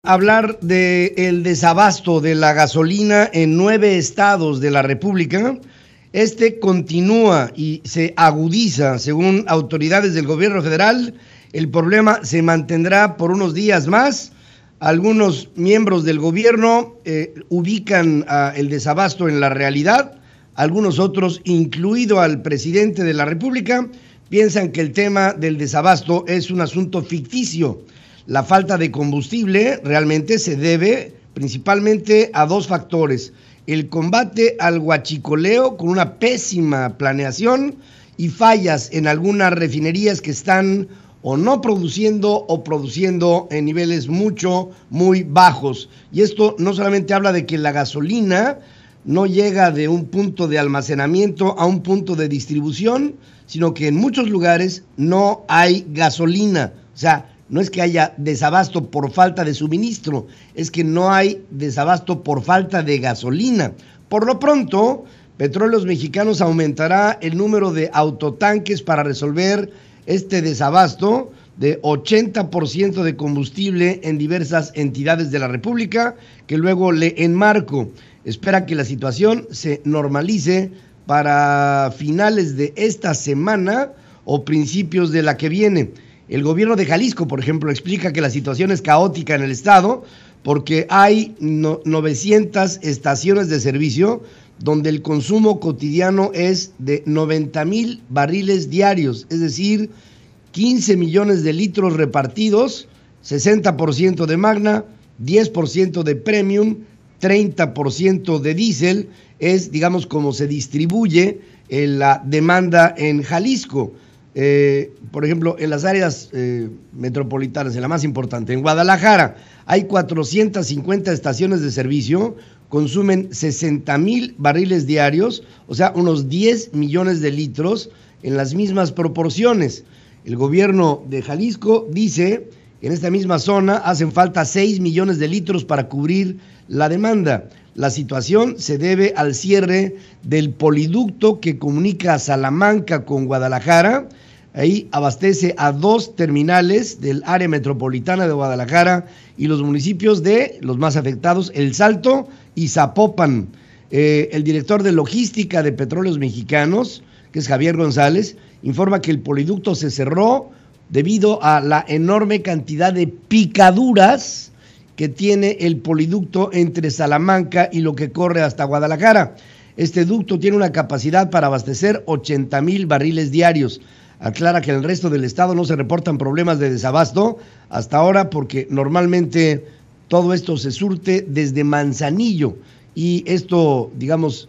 Hablar del desabasto de la gasolina en 9 estados de la República. Este continúa y se agudiza. Según autoridades del gobierno federal, el problema se mantendrá por unos días más. Algunos miembros del gobierno ubican el desabasto en la realidad. Algunos otros, incluido al presidente de la República, piensan que el tema del desabasto es un asunto ficticio. La falta de combustible realmente se debe principalmente a dos factores: el combate al huachicoleo con una pésima planeación y fallas en algunas refinerías que están o no produciendo o produciendo en niveles muy bajos. Y esto no solamente habla de que la gasolina no llega de un punto de almacenamiento a un punto de distribución, sino que en muchos lugares no hay gasolina. O sea, no es que haya desabasto por falta de suministro, es que no hay desabasto por falta de gasolina. Por lo pronto, Petróleos Mexicanos aumentará el número de autotanques para resolver este desabasto de 80% de combustible en diversas entidades de la República, que luego le enmarco. Espera que la situación se normalice para finales de esta semana o principios de la que viene. El gobierno de Jalisco, por ejemplo, explica que la situación es caótica en el estado porque hay 900 estaciones de servicio donde el consumo cotidiano es de 90,000 barriles diarios, es decir, 15 millones de litros repartidos, 60% de Magna, 10% de Premium, 30% de diésel. Es, digamos, como se distribuye la demanda en Jalisco. Por ejemplo, en las áreas metropolitanas, en la más importante, en Guadalajara, hay 450 estaciones de servicio, consumen 60,000 barriles diarios, o sea, unos 10 millones de litros en las mismas proporciones. El gobierno de Jalisco dice que en esta misma zona hacen falta 6 millones de litros para cubrir la demanda. La situación se debe al cierre del poliducto que comunica a Salamanca con Guadalajara. Ahí abastece a 2 terminales del área metropolitana de Guadalajara y los municipios de los más afectados, El Salto y Zapopan. El director de logística de Petróleos Mexicanos, que es Javier González, informa que el poliducto se cerró debido a la enorme cantidad de picaduras que tiene el poliducto entre Salamanca y lo que corre hasta Guadalajara. Este ducto tiene una capacidad para abastecer 80,000 barriles diarios. Aclara que en el resto del estado no se reportan problemas de desabasto hasta ahora porque normalmente todo esto se surte desde Manzanillo y esto, digamos,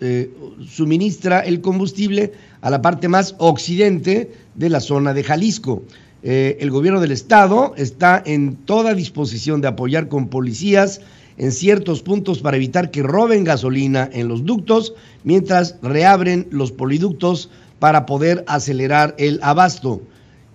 suministra el combustible a la parte más occidente de la zona de Jalisco. El gobierno del estado está en toda disposición de apoyar con policías en ciertos puntos para evitar que roben gasolina en los ductos mientras reabren los poliductos para poder acelerar el abasto.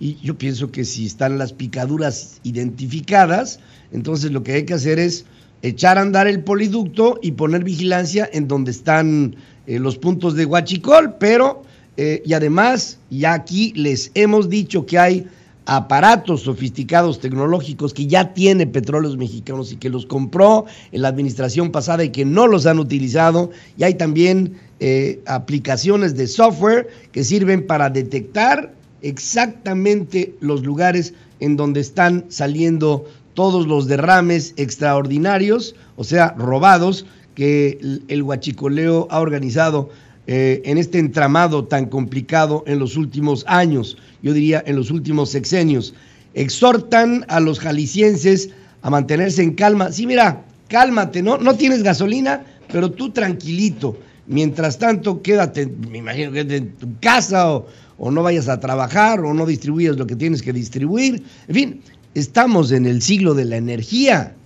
Y yo pienso que si están las picaduras identificadas, entonces lo que hay que hacer es echar a andar el poliducto y poner vigilancia en donde están los puntos de huachicol, pero y además ya aquí les hemos dicho que hay aparatos sofisticados tecnológicos que ya tiene Petróleos Mexicanos y que los compró en la administración pasada y que no los han utilizado, y hay también aplicaciones de software que sirven para detectar exactamente los lugares en donde están saliendo todos los derrames extraordinarios, o sea, robados, que el huachicoleo ha organizado en este entramado tan complicado en los últimos años, yo diría en los últimos sexenios. Exhortan a los jaliscienses a mantenerse en calma. Sí, mira, cálmate, ¿no? No tienes gasolina, pero tú tranquilito. Mientras tanto, quédate, me imagino que en tu casa o no vayas a trabajar o no distribuyas lo que tienes que distribuir. En fin, estamos en el siglo de la energía.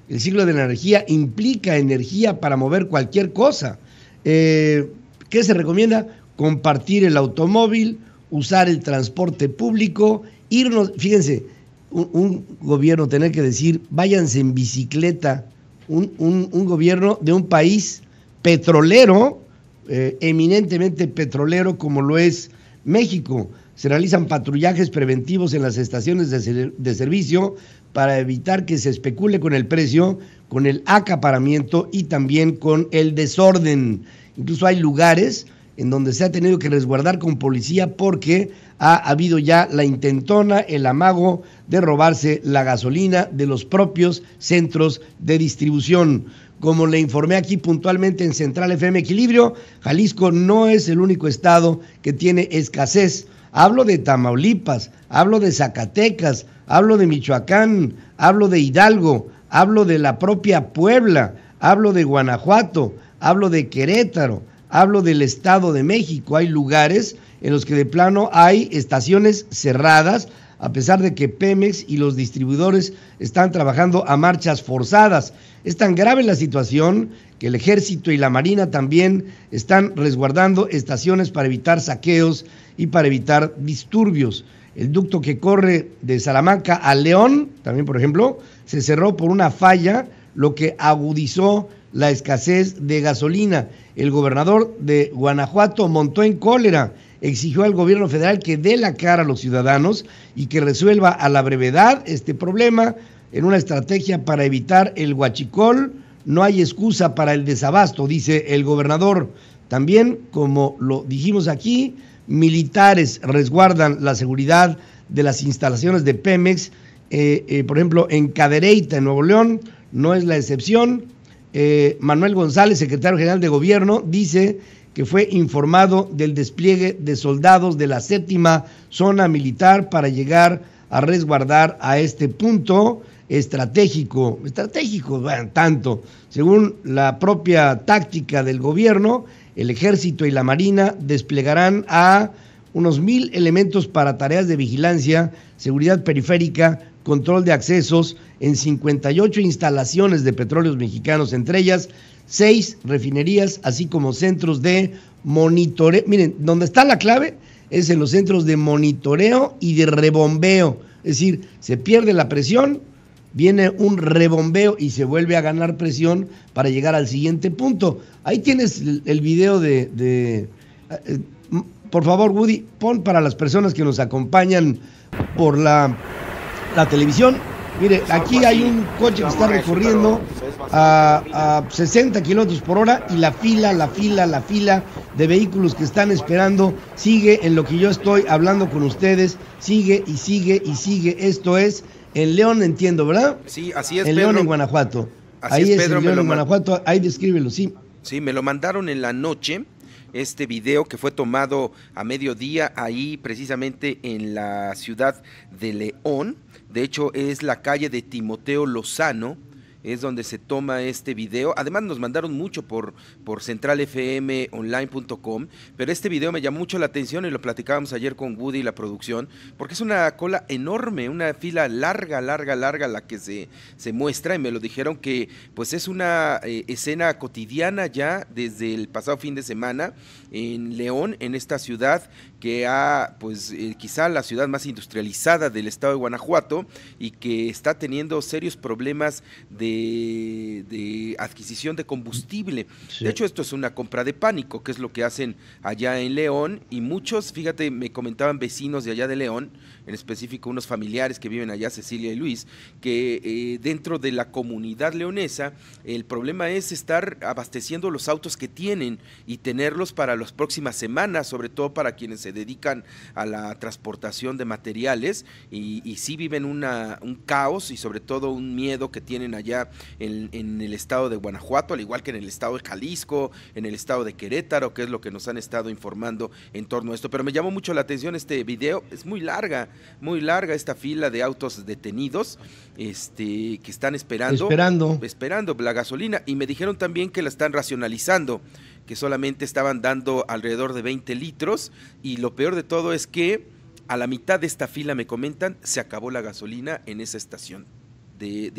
El siglo de la energía implica energía para mover cualquier cosa. ¿Qué se recomienda? Compartir el automóvil, usar el transporte público, irnos, fíjense, un gobierno tener que decir, váyanse en bicicleta, un gobierno de un país petrolero, eminentemente petrolero como lo es México. se realizan patrullajes preventivos en las estaciones de servicio para evitar que se especule con el precio, con el acaparamiento y también con el desorden. Incluso hay lugares en donde se ha tenido que resguardar con policía porque ha habido ya la intentona, el amago de robarse la gasolina de los propios centros de distribución. Como le informé aquí puntualmente en Central FM Equilibrio, Jalisco no es el único estado que tiene escasez. Hablo de Tamaulipas, hablo de Zacatecas, hablo de Michoacán, hablo de Hidalgo, hablo de la propia Puebla, hablo de Guanajuato, hablo de Querétaro, hablo del Estado de México. Hay lugares en los que de plano hay estaciones cerradas, a pesar de que Pemex y los distribuidores están trabajando a marchas forzadas. Es tan grave la situación que el Ejército y la Marina también están resguardando estaciones para evitar saqueos y para evitar disturbios. El ducto que corre de Salamanca a León, también por ejemplo, se cerró por una falla, lo que agudizó la escasez de gasolina. El gobernador de Guanajuato montó en cólera, exigió al gobierno federal que dé la cara a los ciudadanos y que resuelva a la brevedad este problema en una estrategia para evitar el huachicol. No hay excusa para el desabasto, dice el gobernador. También, como lo dijimos aquí, militares resguardan la seguridad de las instalaciones de Pemex, por ejemplo, en Cadereyta, en Nuevo León, no es la excepción. Manuel González, secretario general de Gobierno, dice que fue informado del despliegue de soldados de la 7ª zona militar para llegar a resguardar a este punto estratégico, bueno, tanto, según la propia táctica del gobierno, el Ejército y la Marina desplegarán a unos 1,000 elementos para tareas de vigilancia, seguridad periférica, control de accesos en 58 instalaciones de petróleos mexicanos, entre ellas 6 refinerías, así como centros de monitoreo. Miren, donde está la clave es en los centros de monitoreo y de rebombeo. Es decir, se pierde la presión, viene un rebombeo y se vuelve a ganar presión para llegar al siguiente punto. Ahí tienes el video por favor, Woody, pon para las personas que nos acompañan por la televisión. Mire, aquí hay un coche que está recorriendo a 60 kilómetros por hora y la fila de vehículos que están esperando sigue en lo que yo estoy hablando con ustedes, sigue y sigue y sigue. Esto es en León, entiendo, ¿verdad? Sí, así es, en León, en Guanajuato. Ahí es, Pedro, en León, en Guanajuato, ahí descríbelo, sí. Sí, me lo mandaron en la noche, este video que fue tomado a mediodía ahí precisamente en la ciudad de León. De hecho, es la calle de Timoteo Lozano, es donde se toma este video. Además nos mandaron mucho por centralfmonline.com, pero este video me llamó mucho la atención y lo platicábamos ayer con Woody y la producción, porque es una cola enorme, una fila larga la que se muestra, y me lo dijeron que pues es una escena cotidiana ya desde el pasado fin de semana en León, en esta ciudad que pues quizá la ciudad más industrializada del estado de Guanajuato y que está teniendo serios problemas de adquisición de combustible. Sí. De hecho, esto es una compra de pánico, que es lo que hacen allá en León, y muchos, fíjate, me comentaban vecinos de allá de León, en específico unos familiares que viven allá, Cecilia y Luis, que dentro de la comunidad leonesa, el problema es estar abasteciendo los autos que tienen y tenerlos para las próximas semanas, sobre todo para quienes se dedican a la transportación de materiales, y sí viven un caos y sobre todo un miedo que tienen allá en el estado de Guanajuato, al igual que en el estado de Jalisco, en el estado de Querétaro, que es lo que nos han estado informando en torno a esto. Pero me llamó mucho la atención este video, es muy larga esta fila de autos detenidos, que están esperando la gasolina, y me dijeron también que la están racionalizando, que solamente estaban dando alrededor de 20 litros, y lo peor de todo es que a la mitad de esta fila, me comentan, se acabó la gasolina en esa estación.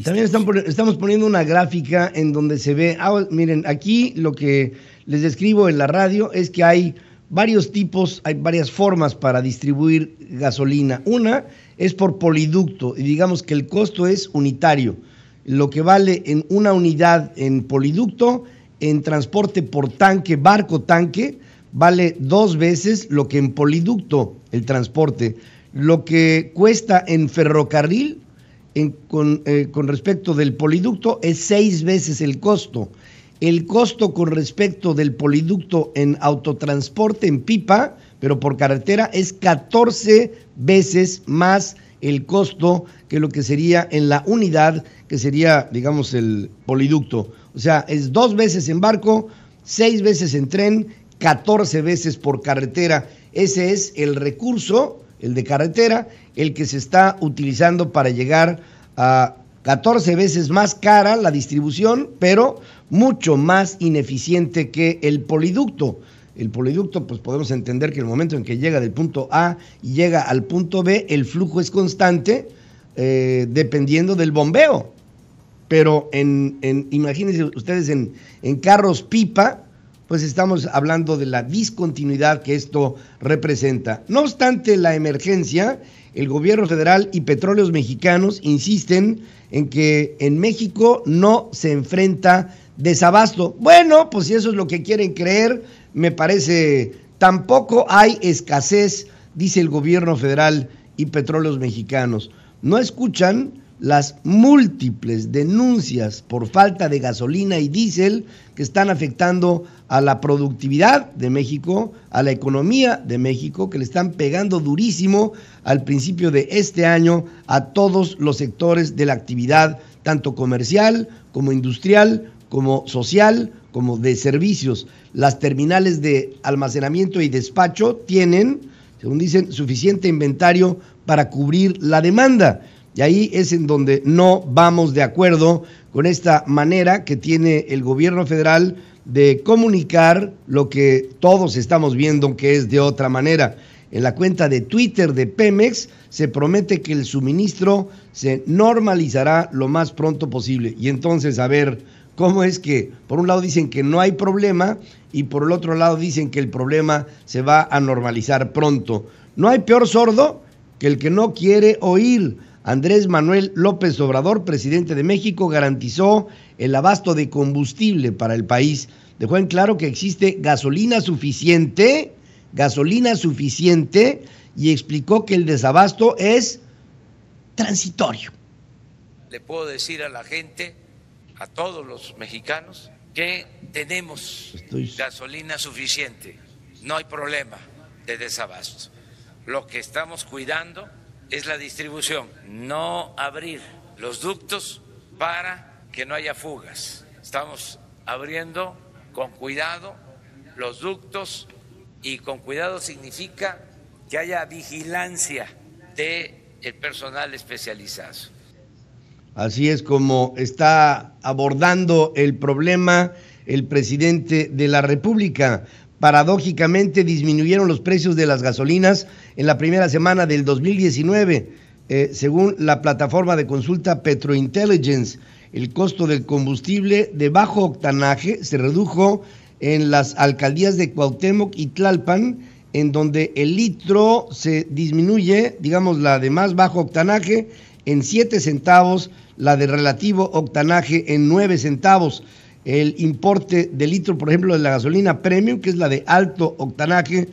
También estamos poniendo una gráfica en donde se ve, miren, aquí lo que les describo en la radio es que hay varios tipos, hay varias formas para distribuir gasolina. Una es por poliducto, y digamos que el costo es unitario. Lo que vale en una unidad en poliducto, en transporte por tanque, barco tanque, vale 2 veces lo que en Poliducto el transporte. Lo que cuesta en ferrocarril con respecto del Poliducto es 6 veces el costo. El costo con respecto del Poliducto en autotransporte, en pipa, pero por carretera, es 14 veces más el costo que lo que sería en la unidad, que sería, digamos, el Poliducto. O sea, es 2 veces en barco, 6 veces en tren, 14 veces por carretera. Ese es el recurso, el de carretera, el que se está utilizando para llegar a 14 veces más cara la distribución, pero mucho más ineficiente que el Poliducto. El Poliducto, pues podemos entender que el momento en que llega del punto A y llega al punto B, el flujo es constante, dependiendo del bombeo. Pero imagínense ustedes en carros pipa, pues estamos hablando de la discontinuidad que esto representa. No obstante la emergencia, el gobierno federal y Petróleos Mexicanos insisten en que en México no se enfrenta desabasto. Bueno, pues si eso es lo que quieren creer, me parece, tampoco hay escasez, dice el gobierno federal y Petróleos Mexicanos. No escuchan las múltiples denuncias por falta de gasolina y diésel que están afectando a la productividad de México, a la economía de México, que le están pegando durísimo al principio de este año a todos los sectores de la actividad, tanto comercial como industrial, como social, como de servicios. Las terminales de almacenamiento y despacho tienen, según dicen, suficiente inventario para cubrir la demanda. Y ahí es en donde no vamos de acuerdo con esta manera que tiene el gobierno federal de comunicar lo que todos estamos viendo que es de otra manera. En la cuenta de Twitter de Pemex se promete que el suministro se normalizará lo más pronto posible. Y entonces, a ver, ¿cómo es que por un lado dicen que no hay problema y por el otro lado dicen que el problema se va a normalizar pronto? No hay peor sordo que el que no quiere oír. Andrés Manuel López Obrador, presidente de México, garantizó el abasto de combustible para el país. Dejó en claro que existe gasolina suficiente, y explicó que el desabasto es transitorio. Le puedo decir a la gente, a todos los mexicanos, que tenemos gasolina suficiente, no hay problema de desabasto. Lo que estamos cuidando es la distribución, no abrir los ductos para que no haya fugas. Estamos abriendo con cuidado los ductos y con cuidado significa que haya vigilancia del personal especializado. Así es como está abordando el problema el presidente de la República. Paradójicamente disminuyeron los precios de las gasolinas en la primera semana del 2019. Según la plataforma de consulta Petrointelligence, el costo del combustible de bajo octanaje se redujo en las alcaldías de Cuauhtémoc y Tlalpan, en donde el litro se disminuye, digamos, la de más bajo octanaje en 7 centavos, la de relativo octanaje en 9 centavos. El importe de litro, por ejemplo, de la gasolina premium, que es la de alto octanaje,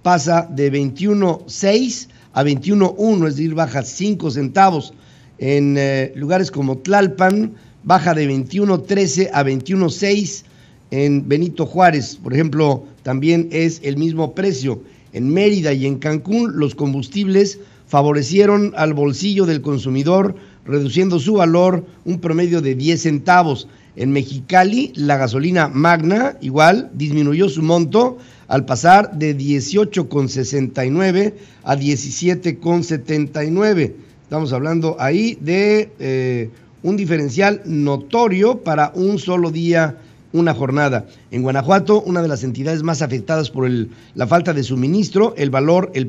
pasa de 21.6 a 21.1, es decir, baja 5 centavos. En lugares como Tlalpan, baja de 21.13 a 21.6. En Benito Juárez, por ejemplo, también es el mismo precio. En Mérida y en Cancún, los combustibles favorecieron al bolsillo del consumidor, reduciendo su valor un promedio de 10 centavos. En Mexicali, la gasolina Magna, igual, disminuyó su monto al pasar de 18,69 a 17,79. Estamos hablando ahí de un diferencial notorio para un solo día, una jornada. En Guanajuato, una de las entidades más afectadas por la falta de suministro, el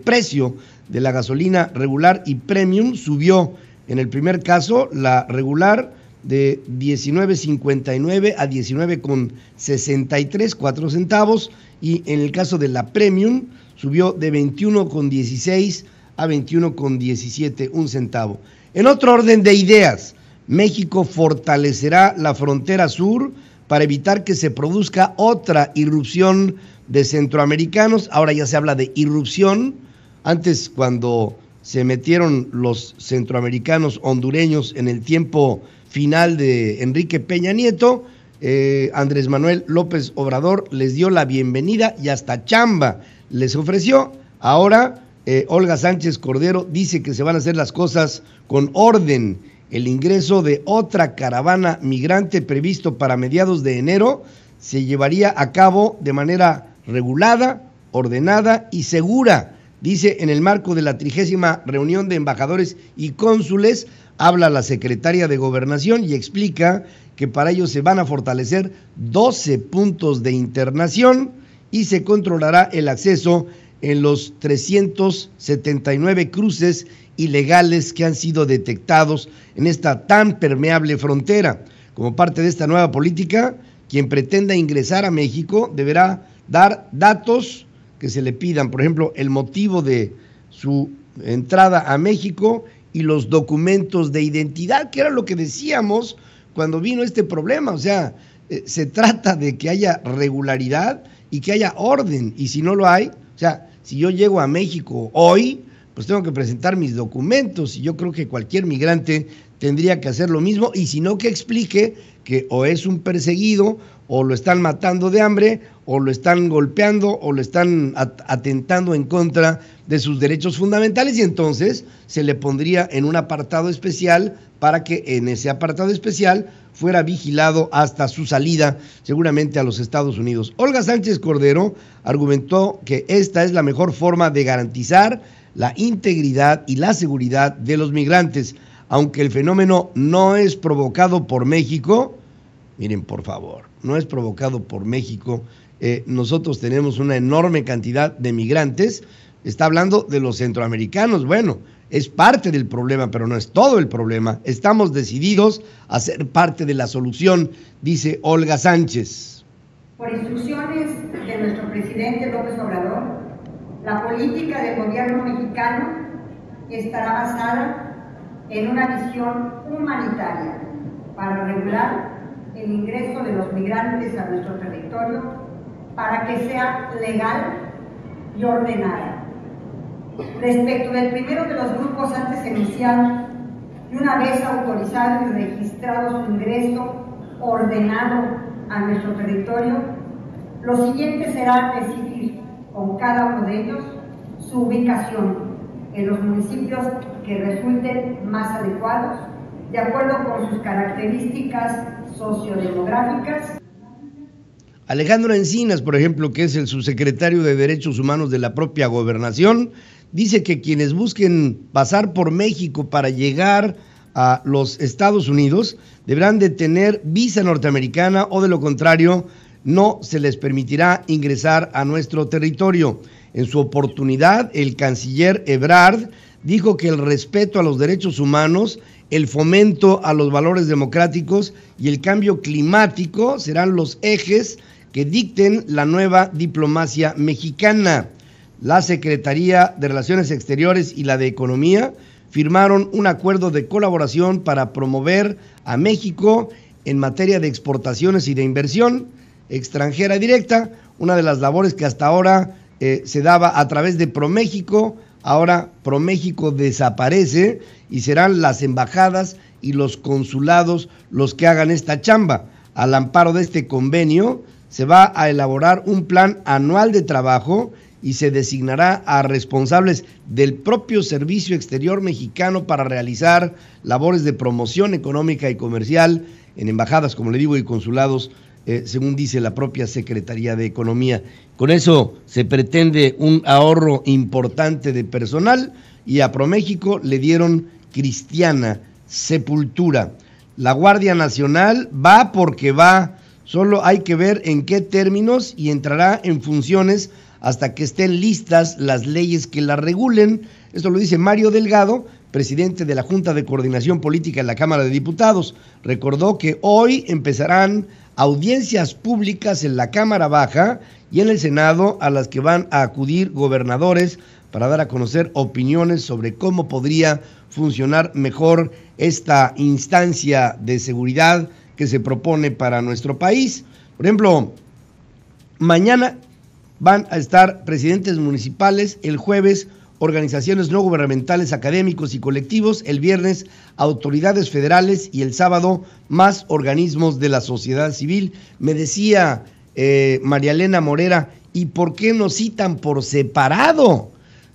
precio de la gasolina regular y premium subió. En el primer caso, la regular de 19.59 a 19,63, 4 centavos, y en el caso de la premium subió de 21,16 a 21,17, 1 centavo. En otro orden de ideas, México fortalecerá la frontera sur para evitar que se produzca otra irrupción de centroamericanos. Ahora ya se habla de irrupción. Antes, cuando se metieron los centroamericanos hondureños en el tiempo final de Enrique Peña Nieto, Andrés Manuel López Obrador les dio la bienvenida y hasta chamba les ofreció. Ahora Olga Sánchez Cordero dice que se van a hacer las cosas con orden. El ingreso de otra caravana migrante previsto para mediados de enero se llevaría a cabo de manera regulada, ordenada y segura. Dice, en el marco de la 30ª reunión de embajadores y cónsules, habla la secretaria de Gobernación y explica que para ello se van a fortalecer 12 puntos de internación y se controlará el acceso en los 379 cruces ilegales que han sido detectados en esta tan permeable frontera. Como parte de esta nueva política, quien pretenda ingresar a México deberá dar datos que se le pidan, por ejemplo, el motivo de su entrada a México y los documentos de identidad, que era lo que decíamos cuando vino este problema. O sea, se trata de que haya regularidad y que haya orden, y si no lo hay, o sea, si yo llego a México hoy, pues tengo que presentar mis documentos, y yo creo que cualquier migrante tendría que hacer lo mismo, y si no, que explique que o es un perseguido, o lo están matando de hambre, o lo están golpeando, o lo están atentando en contra de sus derechos fundamentales, y entonces se le pondría en un apartado especial para que en ese apartado especial fuera vigilado hasta su salida, seguramente a los Estados Unidos. Olga Sánchez Cordero argumentó que esta es la mejor forma de garantizar la integridad y la seguridad de los migrantes, aunque el fenómeno no es provocado por México. Miren, por favor, no es provocado por México. Nosotros tenemos una enorme cantidad de migrantes. Está hablando de los centroamericanos. Bueno, es parte del problema, pero no es todo el problema. Estamos decididos a ser parte de la solución, dice Olga Sánchez. Por instrucciones de nuestro presidente López Obrador, la política del gobierno mexicano estará basada en una visión humanitaria para regular el ingreso de los migrantes a nuestro territorio para que sea legal y ordenada. Respecto del primero de los grupos antes enunciados, y una vez autorizado y registrado su ingreso ordenado a nuestro territorio, lo siguiente será decidir con cada uno de ellos su ubicación en los municipios que resulten más adecuados, de acuerdo con sus características sociodemográficas. Alejandro Encinas, por ejemplo, que es el subsecretario de Derechos Humanos de la propia Gobernación, dice que quienes busquen pasar por México para llegar a los Estados Unidos deberán de tener visa norteamericana o de lo contrario no se les permitirá ingresar a nuestro territorio. En su oportunidad, el canciller Ebrard dijo que el respeto a los derechos humanos, el fomento a los valores democráticos y el cambio climático serán los ejes que dicten la nueva diplomacia mexicana. La Secretaría de Relaciones Exteriores y la de Economía firmaron un acuerdo de colaboración para promover a México en materia de exportaciones y de inversión extranjera directa, una de las labores que hasta ahora se daba a través de ProMéxico. Ahora ProMéxico desaparece y serán las embajadas y los consulados los que hagan esta chamba. Al amparo de este convenio se va a elaborar un plan anual de trabajo y se designará a responsables del propio Servicio Exterior Mexicano para realizar labores de promoción económica y comercial en embajadas, como le digo, y consulados, según dice la propia Secretaría de Economía. Con eso se pretende un ahorro importante de personal y a ProMéxico le dieron cristiana sepultura. La Guardia Nacional va porque va, solo hay que ver en qué términos y entrará en funciones hasta que estén listas las leyes que la regulen. Esto lo dice Mario Delgado, presidente de la Junta de Coordinación Política en la Cámara de Diputados. Recordó que hoy empezarán audiencias públicas en la Cámara Baja y en el Senado, a las que van a acudir gobernadores para dar a conocer opiniones sobre cómo podría funcionar mejor esta instancia de seguridad que se propone para nuestro país. Por ejemplo, mañana van a estar presidentes municipales, el jueves organizaciones no gubernamentales, académicos y colectivos, el viernes autoridades federales y el sábado más organismos de la sociedad civil. Me decía María Elena Morera, ¿y por qué nos citan por separado?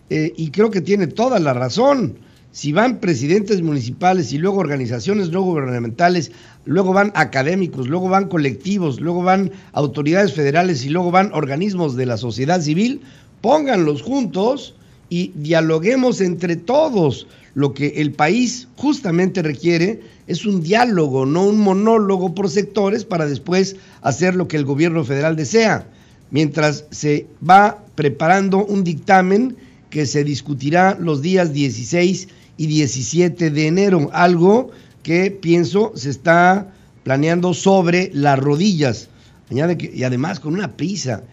Y creo que tiene toda la razón. Si van presidentes municipales y luego organizaciones no gubernamentales, luego van académicos, luego van colectivos, luego van autoridades federales y luego van organismos de la sociedad civil, pónganlos juntos y dialoguemos entre todos. Lo que el país justamente requiere es un diálogo, no un monólogo por sectores para después hacer lo que el gobierno federal desea. Mientras se va preparando un dictamen que se discutirá los días 16 y 17 de enero, algo que pienso se está planeando sobre las rodillas. Añade que, y además con una prisa,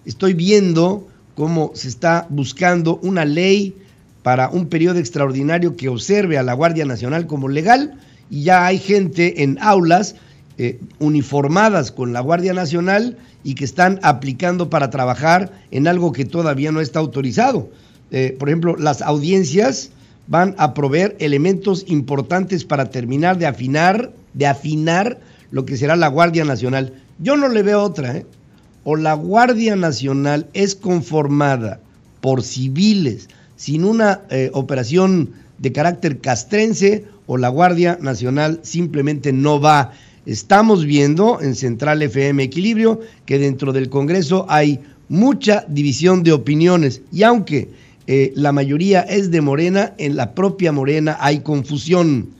estoy viendo cómo se está buscando una ley para un periodo extraordinario que observe a la Guardia Nacional como legal, y ya hay gente en aulas uniformadas con la Guardia Nacional y que están aplicando para trabajar en algo que todavía no está autorizado. Por ejemplo, las audiencias van a proveer elementos importantes para terminar de afinar lo que será la Guardia Nacional. Yo no le veo otra, O la Guardia Nacional es conformada por civiles sin una operación de carácter castrense, o la Guardia Nacional simplemente no va. Estamos viendo en Central FM Equilibrio que dentro del Congreso hay mucha división de opiniones, y aunque la mayoría es de Morena, en la propia Morena hay confusión.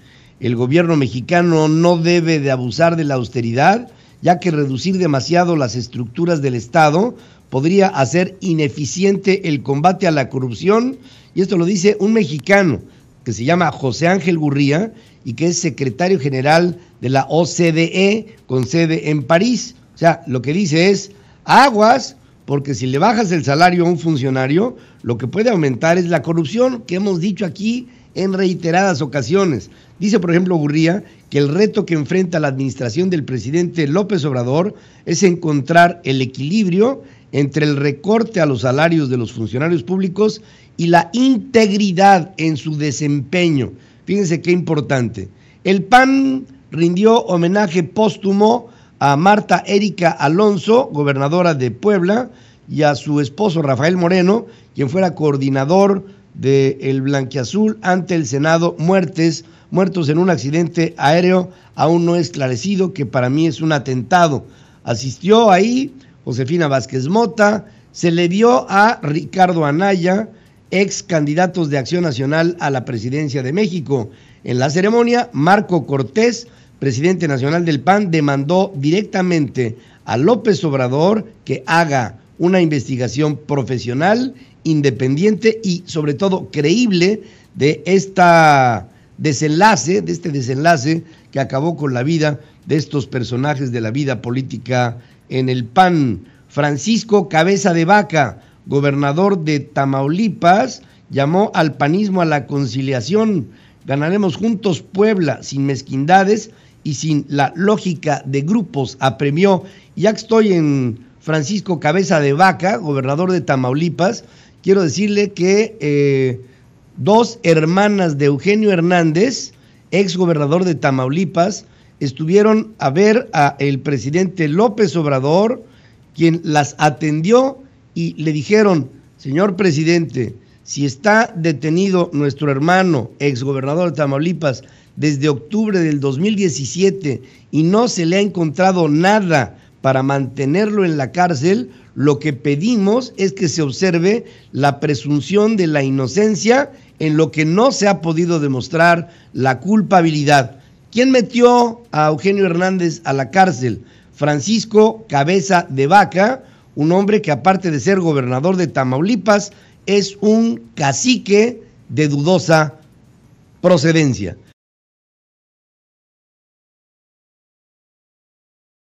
El gobierno mexicano no debe de abusar de la austeridad, ya que reducir demasiado las estructuras del Estado podría hacer ineficiente el combate a la corrupción, y esto lo dice un mexicano que se llama José Ángel Gurría y que es secretario general de la OCDE con sede en París. O sea, lo que dice es, aguas, porque si le bajas el salario a un funcionario, lo que puede aumentar es la corrupción, que hemos dicho aquí en reiteradas ocasiones. Dice, por ejemplo, Gurría, que el reto que enfrenta la administración del presidente López Obrador es encontrar el equilibrio entre el recorte a los salarios de los funcionarios públicos y la integridad en su desempeño. Fíjense qué importante. El PAN rindió homenaje póstumo a Marta Erika Alonso, gobernadora de Puebla, y a su esposo Rafael Moreno, quien fuera coordinador del Blanquiazul ante el Senado. Muertos en un accidente aéreo aún no esclarecido, que para mí es un atentado. Asistió ahí Josefina Vázquez Mota, se le dio a Ricardo Anaya, ex candidatos de Acción Nacional a la presidencia de México. En la ceremonia, Marco Cortés, presidente nacional del PAN, demandó directamente a López Obrador que haga una investigación profesional, independiente y sobre todo creíble de este desenlace que acabó con la vida de estos personajes de la vida política en el PAN. Francisco Cabeza de Vaca, gobernador de Tamaulipas, llamó al panismo a la conciliación. Ganaremos juntos Puebla, sin mezquindades y sin la lógica de grupos, apremió. Ya que estoy en Francisco Cabeza de Vaca, gobernador de Tamaulipas, quiero decirle que dos hermanas de Eugenio Hernández, ex gobernador de Tamaulipas, estuvieron a ver a el presidente López Obrador, quien las atendió y le dijeron: señor presidente, si está detenido nuestro hermano, ex gobernador de Tamaulipas, desde octubre del 2017 y no se le ha encontrado nada para mantenerlo en la cárcel, lo que pedimos es que se observe la presunción de la inocencia en lo que no se ha podido demostrar la culpabilidad. ¿Quién metió a Eugenio Hernández a la cárcel? Francisco Cabeza de Vaca, un hombre que aparte de ser gobernador de Tamaulipas, es un cacique de dudosa procedencia.